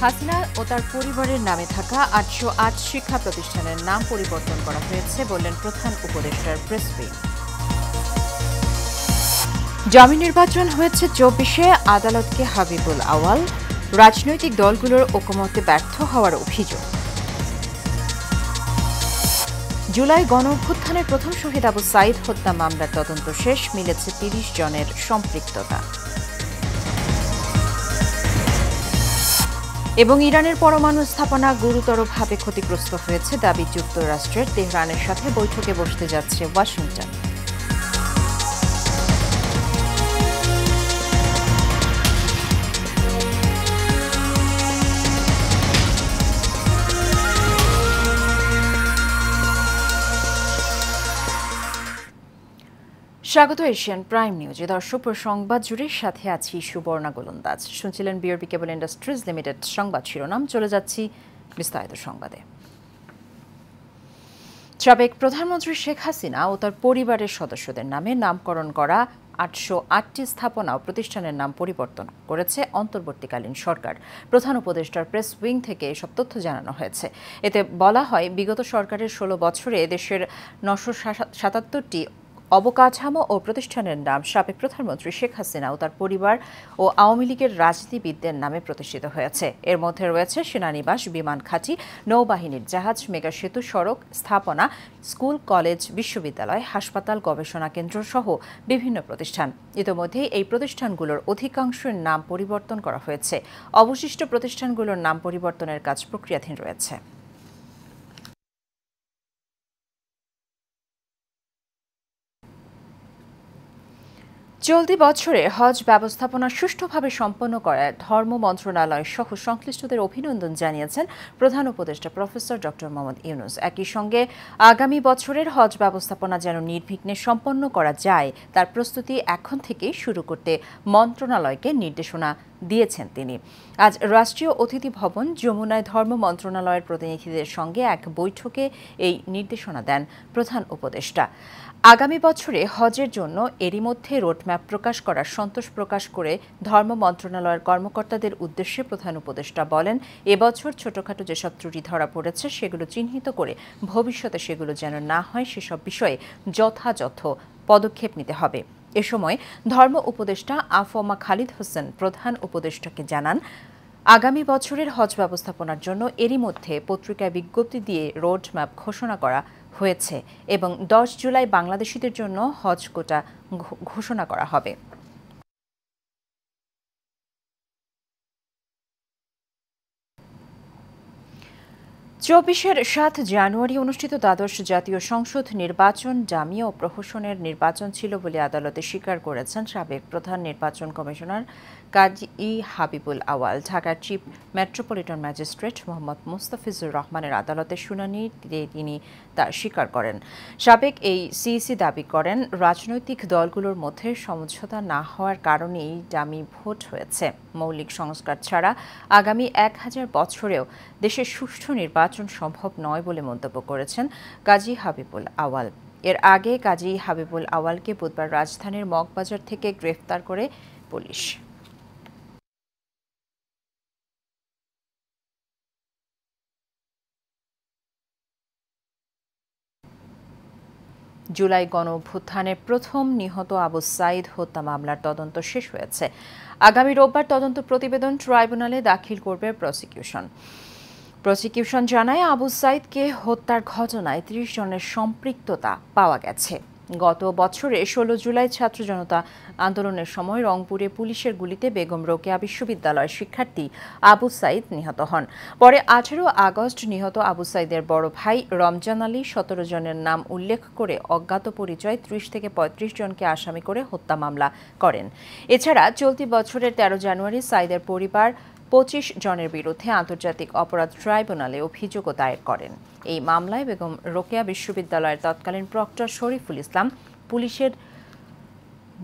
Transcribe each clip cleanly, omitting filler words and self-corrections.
হাসিনা ও তার পরিবারের নামে থাকা ৮০৮ শিক্ষা প্রতিষ্ঠানের নাম পরিবর্তন করা হয়েছে বললেন প্রধান উপদেষ্টার প্রেস উইং। জামিন নির্বাচন হয়েছে ২৪-এ, আদালতকে হাবিবুল আওয়াল। রাজনৈতিক দলগুলোর ঐকমত্যে ব্যর্থ হওয়ার অভিযোগ। জুলাই গণঅভ্যুত্থানের প্রথম শহীদ আবু সাঈদ হত্যা মামলার তদন্ত শেষ, মিলেছে ৩০ জনের সম্পৃক্ততা। এবং ইরানের পরমাণু স্থাপনা গুরুতরভাবে ক্ষতিগ্রস্ত হয়েছে দাবি যুক্তরাষ্ট্রের। তেহরানের সাথে বৈঠকে বসতে যাচ্ছে ওয়াশিংটন। স্বাগত এশিয়ান প্রাইম নিউজে। দর্শক, সংবাদ জুড়ে সাথে আছি সুবর্ণা গোলন্দাজ। শুনছিলেন বিআরবি কেবল ইন্ডাস্ট্রিজ লিমিটেড সংবাদ শিরোনাম। চলে যাচ্ছি বিস্তারিত সংবাদে। সাবেক প্রধানমন্ত্রী শেখ হাসিনা ও তার পরিবারের সদস্যদের নামে নামকরণ করা ৮০৮টি স্থাপনা ও প্রতিষ্ঠানের নাম পরিবর্তন করেছে অন্তর্বর্তীকালীন সরকার। প্রধান উপদেষ্টার প্রেস উইং থেকে এসব তথ্য জানানো হয়েছে। এতে বলা হয়, বিগত সরকারের ১৬ বছরে দেশের ৯৭৭টি অবকাঠামো ও প্রতিষ্ঠানের নাম সাবেক প্রধানমন্ত্রী শেখ হাসিনা ও তার পরিবার ও আওয়ামী লীগের রাজনীতিবিদদের নামে প্রতিষ্ঠিত হয়েছে। এর মধ্যে রয়েছে সেনানিবাস, বিমান ঘাঁটি, নৌবাহিনীর জাহাজ, মেগা সেতু, সড়ক, স্থাপনা, স্কুল, কলেজ, বিশ্ববিদ্যালয়, হাসপাতাল, গবেষণা কেন্দ্র সহ বিভিন্ন প্রতিষ্ঠান। ইতোমধ্যেই এই প্রতিষ্ঠানগুলোর অধিকাংশের নাম পরিবর্তন করা হয়েছে। অবশিষ্ট প্রতিষ্ঠানগুলোর নাম পরিবর্তনের কাজ প্রক্রিয়াধীন রয়েছে। চলতি বছরে হজ ব্যবস্থাপনা সুষ্ঠুভাবে সম্পন্ন করায় ধর্ম মন্ত্রণালয় সহ সংশ্লিষ্টদের অভিনন্দন জানিয়েছেন প্রধান উপদেষ্টা প্রফেসর ড. মোহাম্মদ ইউনূস। একই সঙ্গে আগামী বছরের হজ ব্যবস্থাপনা যেন নির্বিঘ্নে সম্পন্ন করা যায় তার প্রস্তুতি এখন থেকেই শুরু করতে মন্ত্রণালয়কে নির্দেশনা দিয়েছেন তিনি। আজ রাষ্ট্রীয় অতিথি ভবন যমুনায় ধর্ম মন্ত্রণালয়ের প্রতিনিধিদের সঙ্গে এক বৈঠকে এই নির্দেশনা দেন প্রধান উপদেষ্টা। আগামী বছরে হজের জন্য এরই মধ্যে রোডম্যাপ প্রকাশ করার সন্তোষ প্রকাশ করে ধর্ম মন্ত্রণালয়ের কর্মকর্তাদের উদ্দেশ্যে প্রধান উপদেষ্টা বলেন, এবছর ছোটখাটো যেসব ত্রুটি ধরা পড়েছে সেগুলো চিহ্নিত করে ভবিষ্যতে সেগুলো যেন না হয় সেসব বিষয়ে যথাযথ পদক্ষেপ নিতে হবে। এ সময় ধর্ম উপদেষ্টা আফমা খালিদ হোসেন প্রধান উপদেষ্টাকে জানান, আগামী বছরের হজ ব্যবস্থাপনার জন্য এরই মধ্যে পত্রিকায় বিজ্ঞপ্তি দিয়ে রোডম্যাপ ঘোষণা করা হয়েছে এবং ১০ জুলাই বাংলাদেশিদের জন্য হজ কোটা ঘোষণা করা হবে। ২৪-এর ৭ জানুয়ারি অনুষ্ঠিত দ্বাদশ জাতীয় সংসদ নির্বাচন ডামি ও প্রহসনের নির্বাচন ছিল বলে আদালতে স্বীকার করেছেন সাবেক প্রধান নির্বাচন কমিশনার কাজী হাবিবুল আওয়াল। ঢাকার chief metropolitan magistrate Mohammad Mustafizur রহমানের আদালতে শুনানিতে তিনি তা স্বীকার করেন। সাবেক এই সিইসি দাবি করেন, রাজনৈতিক দলগুলোর মধ্যে সমঝোতা না হওয়ার কারণেই ডামি ভোট হয়েছে। মৌলিক সংস্কার ছাড়া আগামী ১,০০০ বছরেও দেশের সুষ্ঠু নির্বাচন সম্ভব নয় বলে মন্তব্য করেছেন কাজী হাবিবুল আওয়াল। এর আগে কাজী হাবিবুল আওয়ালকে বুধবার রাজধানীর মগবাজার থেকে গ্রেফতার করে পুলিশ। জুলাই গণঅভ্যুত্থানের প্রথম নিহত আবু সাঈদ হত্যা মামলার তদন্ত শেষ হয়েছে। আগামী রোববার তদন্ত প্রতিবেদন ট্রাইব্যুনালে দাখিল করবে প্রসিকিউশন জানায়, আবু সাঈদকে হত্যার ঘটনায় ৩০ জনের সম্পৃক্ততা পাওয়া গেছে। গত বছরে ১৬ জুলাই ছাত্র জনতা আন্দোলনের সময় রংপুরে পুলিশের গুলিতে বেগম রোকেয়া বিশ্ববিদ্যালয়ের শিক্ষার্থী আবু সাঈদ নিহত হন। পরে ১৮ আগস্ট নিহত আবু সাঈদের বড় ভাই রমজান আলী ১৭ জনের নাম উল্লেখ করে অজ্ঞাত পরিচয় ৩০ থেকে ৩৫ জনকে আসামি করে হত্যা মামলা করেন। এছাড়া চলতি বছরের ১৩ জানুয়ারি সাঈদের পরিবার ২৫ জনের বিরুদ্ধে আন্তর্জাতিক অপরাধ ট্রাইব্যুনালে অভিযোগও দায়ের করেন। এই মামলায় বেগম রোকেয়া বিশ্ববিদ্যালয়ের তৎকালীন প্রক্টর শরীফুল ইসলাম, পুলিশের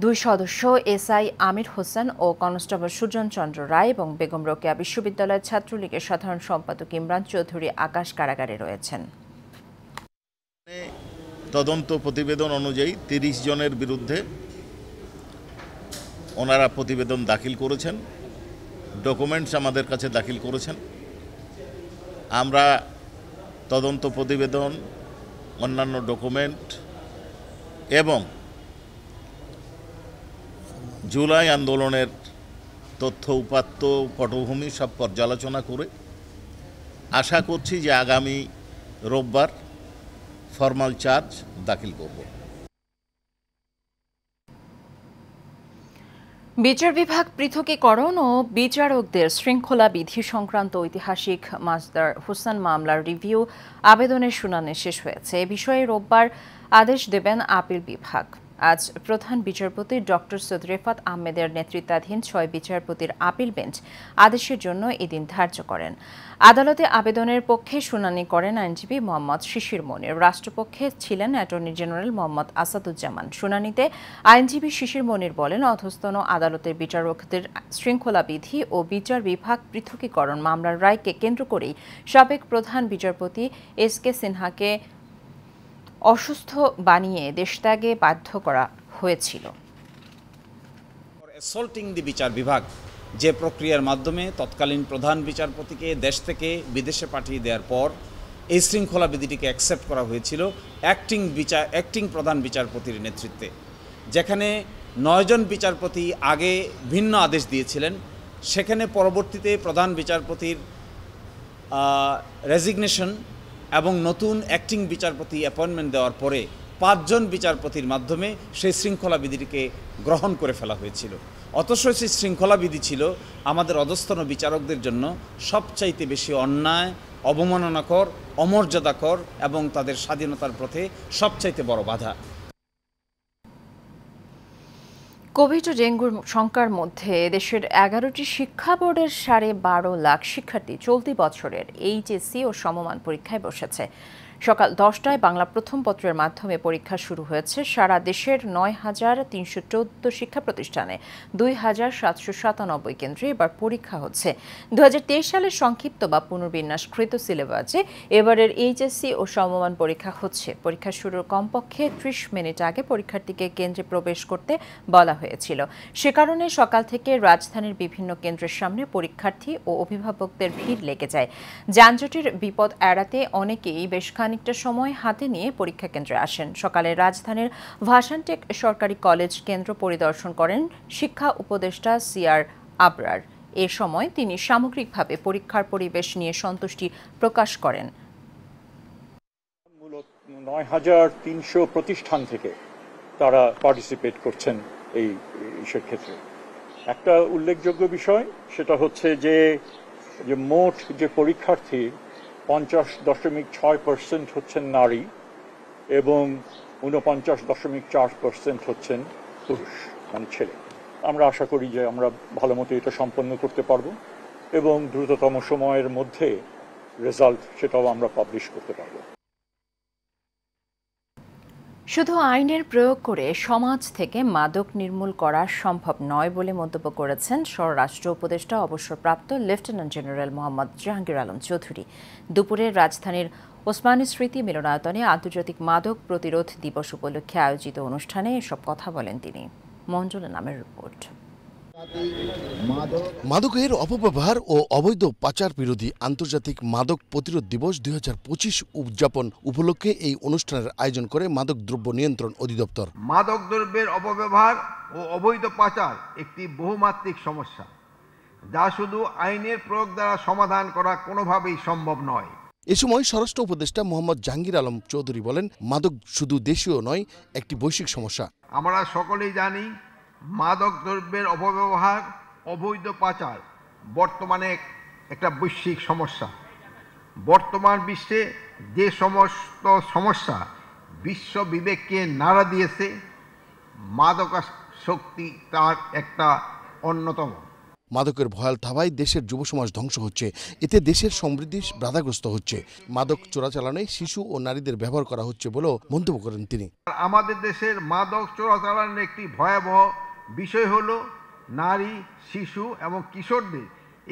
২ সদস্য এসআই আমির হোসেন ও কনস্টেবল সুজন চন্দ্র রায় এবং বেগম রোকেয়া বিশ্ববিদ্যালয়ের ছাত্রলীগের সাধারণ সম্পাদক ইমরান চৌধুরী আকাশ কারাগারে রয়েছেন। তদন্ত প্রতিবেদন অনুযায়ী ৩০ জনের বিরুদ্ধে ওনারা প্রতিবেদন দাখিল করেছেন। ডকুমেন্টস আমাদের কাছে দাখিল করেছেন। আমরা তদন্ত প্রতিবেদন, অন্যান্য ডকুমেন্ট এবং জুলাই আন্দোলনের তথ্য উপাত্ত পটভূমি সব পর্যালোচনা করে আশা করছি যে আগামী রোববার ফরমাল চার্জ দাখিল করব। বিচার বিভাগ পৃথকীকরণ ও বিচারকদের শৃঙ্খলা বিধি সংক্রান্ত ঐতিহাসিক মাসদার হোসেন মামলার রিভিউ আবেদনের শুনানি শেষ হয়েছে। এ বিষয়ে রোববার আদেশ দেবেন আপিল বিভাগ। আজ প্রধান বিচারপতি ডক্টর সৈয়দ রেফাত আহমেদের নেতৃত্বাধীন 6 বিচারপতির আপিল বেঞ্চ আদেশের জন্য এদিন ধার্য করেন। আদালতে আবেদনের পক্ষে শুনানি করেন আইনজীবী মোহাম্মদ শিশির মনির। রাষ্ট্রপক্ষে ছিলেন অ্যাটর্নি জেনারেল মোহাম্মদ আসাদুজ্জামান। শুনানিতে আইনজীবী শিশির মনির বলেন, অধস্তন আদালতের বিচারকদের শৃঙ্খলা বিধি ও বিচার বিভাগ পৃথকীকরণ মামলার রায়কে কেন্দ্র করেই সাবেক প্রধান বিচারপতি এস.কে. সিনহাকে অসুস্থ বানিয়ে দেশত্যাগে বাধ্য করা হয়েছিল। অ্যাসল্টিং দি বিচার বিভাগ যে প্রক্রিয়ার মাধ্যমে তৎকালীন প্রধান বিচারপতিকে দেশ থেকে বিদেশে পাঠিয়ে দেওয়ার পর এই শৃঙ্খলা বিধিটিকে অ্যাকসেপ্ট করা হয়েছিল অ্যাক্টিং প্রধান বিচারপতির নেতৃত্বে, যেখানে 9 জন বিচারপতি আগে ভিন্ন আদেশ দিয়েছিলেন। সেখানে পরবর্তীতে প্রধান বিচারপতির রেজিগনেশন এবং নতুন অ্যাক্টিং বিচারপতি অ্যাপয়েন্টমেন্ট দেওয়ার পরে 5 জন বিচারপতির মাধ্যমে সেই শৃঙ্খলা বিধিটিকে গ্রহণ করে ফেলা হয়েছিল। অথচ সেই শৃঙ্খলা বিধি ছিল আমাদের অধস্তন বিচারকদের জন্য সবচাইতে বেশি অন্যায়, অবমাননাকর, অমর্যাদাকর এবং তাদের স্বাধীনতার পথে সবচাইতে বড় বাধা। কোভিড ও ডেঙ্গুর শঙ্কার মধ্যে দেশের 11টি শিক্ষা বোর্ডের 12.5 লাখ শিক্ষার্থী চলতি বছরের এইচএসসি ও সমমান পরীক্ষায় বসেছে। সকাল 10টায় বাংলা প্রথম পত্রের মাধ্যমে পরীক্ষা শুরু হয়েছে। সারা দেশের 9,314 শিক্ষা প্রতিষ্ঠানে 2,797 কেন্দ্রে এবার পরীক্ষা হচ্ছে। 2023 সালের সংক্ষিপ্ত বা পুনর্বিন্যাসকৃত সিলেবাসে এবারের এইচএসসি ও সমমান পরীক্ষা হচ্ছে। পরীক্ষা শুরুর কমপক্ষে 30 মিনিট আগে পরীক্ষার্থীকে কেন্দ্রে প্রবেশ করতে বলা হয়েছিল। সে কারণে সকাল থেকে রাজধানীর বিভিন্ন কেন্দ্রের সামনে পরীক্ষার্থী ও অভিভাবকদের ভিড় লেগে যায়। যানজটের বিপদ এড়াতে অনেকেই বেশ খানিকটা সময় হাতে নিয়ে পরীক্ষা কেন্দ্রে আসেন। সকালে রাজধানীর ভাসানটেক সরকারি কলেজ কেন্দ্র পরিদর্শন করেন শিক্ষা উপদেষ্টা সিআর আবরার। এ সময় তিনি সামগ্রিকভাবে পরীক্ষার পরিবেশ নিয়ে সন্তুষ্টি প্রকাশ করেন। মূলত 9,300 প্রতিষ্ঠান থেকে তারা পার্টিসিপেট করছেন এই ক্ষেত্রে। একটা উল্লেখযোগ্য বিষয় সেটা হচ্ছে যে মোট যে পরীক্ষার্থী 50.6% হচ্ছেন নারী এবং 49.4% হচ্ছেন পুরুষ, মানে ছেলে। আমরা আশা করি যে আমরা ভালো মতো এটা সম্পন্ন করতে পারবো এবং দ্রুততম সময়ের মধ্যে রেজাল্ট সেটাও আমরা পাবলিশ করতে পারবো। শুধু আইনের প্রয়োগ করে সমাজ থেকে মাদক নির্মূল করা সম্ভব নয় বলে মন্তব্য করেছেন স্বরাষ্ট্র উপদেষ্টা অবসরপ্রাপ্ত লেফটেন্যান্ট জেনারেল মোহাম্মদ জাহাঙ্গীর আলম চৌধুরী। দুপুরে রাজধানীর ওসমানী স্মৃতি মিলনায়তনে আন্তর্জাতিক মাদক প্রতিরোধ দিবস উপলক্ষে আয়োজিত অনুষ্ঠানে এসব কথা বলেন তিনি। মঞ্জুলা নামের রিপোর্ট। মাদকের অপব্যবহার ও অবৈধ পাচার বিরোধী আন্তর্জাতিক মাদক প্রতিরোধ দিবস 2025 উদযাপন উপলক্ষে এই অনুষ্ঠানের আয়োজন করে মাদক দ্রব্য নিয়ন্ত্রণ অধিদপ্তর। মাদক দ্রব্যের অপব্যবহার ও অবৈধ পাচার একটি বহুমাত্রিক সমস্যা, যা শুধু আইনের প্রয়োগ দ্বারা সমাধান করা কোনোভাবেই সম্ভব নয়। এ সময় স্বরাষ্ট্র উপদেষ্টা মোহাম্মদ জাহাঙ্গীর আলম চৌধুরী বলেন, মাদক শুধু দেশীয় নয়, একটি বৈশ্বিক সমস্যা। আমরা সকলেই জানি মাদক দ্রব্যের অপব্যবহার, অবৈধ পাচার বর্তমানে একটা বৈশ্বিক সমস্যা। বর্তমান বিশ্বে যে সমস্ত সমস্যা বিশ্ব বিবেককে নাড়া দিয়েছে, মাদকাসক্তি তার একটা অন্যতম। মাদকের ভয়াল থাবায় দেশের যুব সমাজ ধ্বংস হচ্ছে, এতে দেশের সমৃদ্ধি বাধাগ্রস্ত হচ্ছে। মাদক চোরাচালানে শিশু ও নারীদের ব্যবহার করা হচ্ছে বলেও মন্তব্য করেন তিনি। আমাদের দেশের মাদক চোরাচালানের একটি ভয়াবহ বিষয় হলো নারী, শিশু এবং কিশোরদের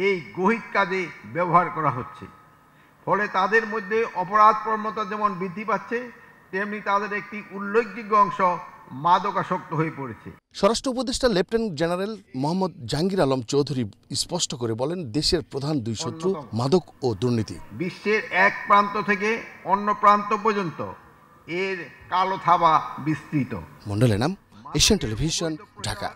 এই গহীন কাজে ব্যবহার করা হচ্ছে। ফলে তাদের মধ্যে অপরাধ প্রবণতা যেমন বৃদ্ধি পাচ্ছে, তেমনি তাদের একটি উল্লেখযোগ্য অংশ মাদকাসক্ত হয়ে পড়েছে। স্বরাষ্ট্র উপদেষ্টা লেফটেন্যান্ট জেনারেল মোহাম্মদ জাহাঙ্গীর আলম চৌধুরী স্পষ্ট করে বলেন, দেশের প্রধান দুই শত্রু মাদক ও দুর্নীতি। বিশ্বের এক প্রান্ত থেকে অন্য প্রান্ত পর্যন্ত এর কালো থাবা বিস্তৃত। মন্ডলের নাম, এশিয়ান টেলিভিশন, ঢাকা।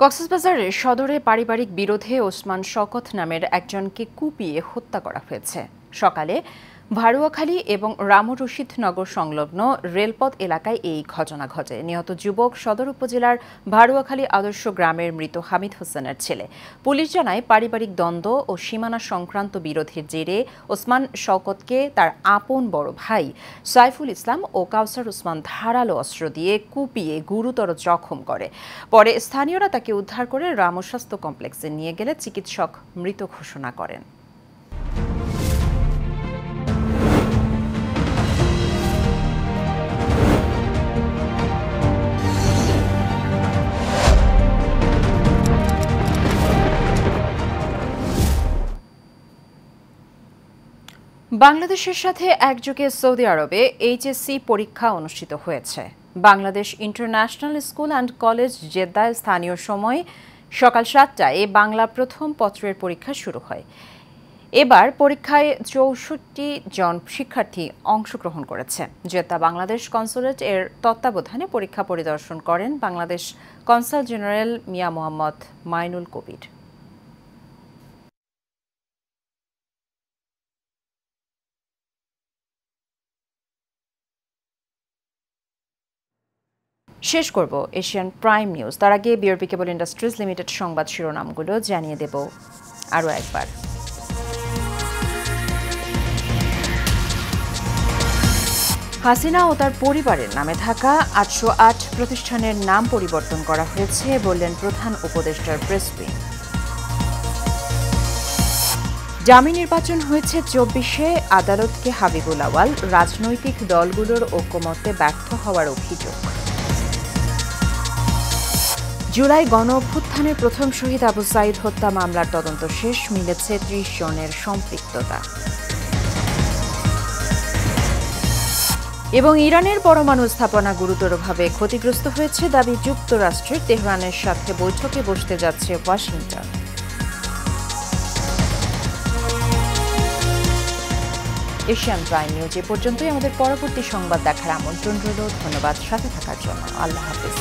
কক্সবাজারের সদরে পারিবারিক বিরোধে ওসমান শওকত নামের একজনকে কুপিয়ে হত্যা করা হয়েছে। সকালে ভাড়ুয়াখালী এবং রামরশিদনগর সংলগ্ন রেলপথ এলাকায় এই ঘটনা ঘটে। নিহত যুবক সদর উপজেলার ভাড়ুয়াখালী আদর্শ গ্রামের মৃত হামিদ হোসেনের ছেলে। পুলিশ জানায়, পারিবারিক দ্বন্দ্ব ও সীমানা সংক্রান্ত বিরোধের জেরে ওসমান শওকতকে তার আপন বড় ভাই সাইফুল ইসলাম ও কাউসার ওসমান ধারালো অস্ত্র দিয়ে কুপিয়ে গুরুতর জখম করে। পরে স্থানীয়রা তাকে উদ্ধার করে রামস্বাস্থ্য কমপ্লেক্সে নিয়ে গেলে চিকিৎসক মৃত ঘোষণা করেন। বাংলাদেশের সাথে একযোগে সৌদি আরবে এইচএসসি পরীক্ষা অনুষ্ঠিত হয়েছে। Bangladesh international school and college জেদ্দায় স্থানীয় সময় সকাল 7টায় বাংলা প্রথম পত্রের পরীক্ষা শুরু হয়। এবার পরীক্ষায় 64 জন শিক্ষার্থী অংশগ্রহণ করেছে। জেদ্দা বাংলাদেশ কনসুলেট এর তত্ত্বাবধানে পরীক্ষা পরিদর্শন করেন বাংলাদেশ কনসাল জেনারেল মিয়া মোহাম্মদ মাইনুল কবির। শেষ করব এশিয়ান প্রাইম নিউজ। তার আগে বিআরবি কেবল ইন্ডাস্ট্রিজ লিমিটেড সংবাদ শিরোনামগুলো জানিয়ে দেব আরও একবার। হাসিনা ও তার পরিবারের নামে থাকা 808 প্রতিষ্ঠানের নাম পরিবর্তন করা হয়েছে বললেন প্রধান উপদেষ্টার প্রেস উইং। ডামি নির্বাচন হয়েছে 24-এ, আদালতকে হাবিবুল আওয়াল রাজনৈতিক দলগুলোর ঐকমত্যে ব্যর্থ হওয়ার অভিযোগ। জুলাই গণ অভ্যুত্থানের প্রথম শহীদ আবু সাঈদ হত্যা মামলার তদন্ত শেষ, মিলেছে 30 জনের সম্পৃক্ততা। এবং ইরানের পরমাণু স্থাপনা গুরুতরভাবে ক্ষতিগ্রস্ত হয়েছে দাবি যুক্তরাষ্ট্রের। তেহরানের সাথে বৈঠকে বসতে যাচ্ছে ওয়াশিংটন। এশিয়ান প্রাইম নিউজ এ পর্যন্তই। আমাদের পরবর্তী সংবাদ দেখার আমন্ত্রণ রইল। ধন্যবাদ সাথে থাকার জন্য। আল্লাহ হাফেজ।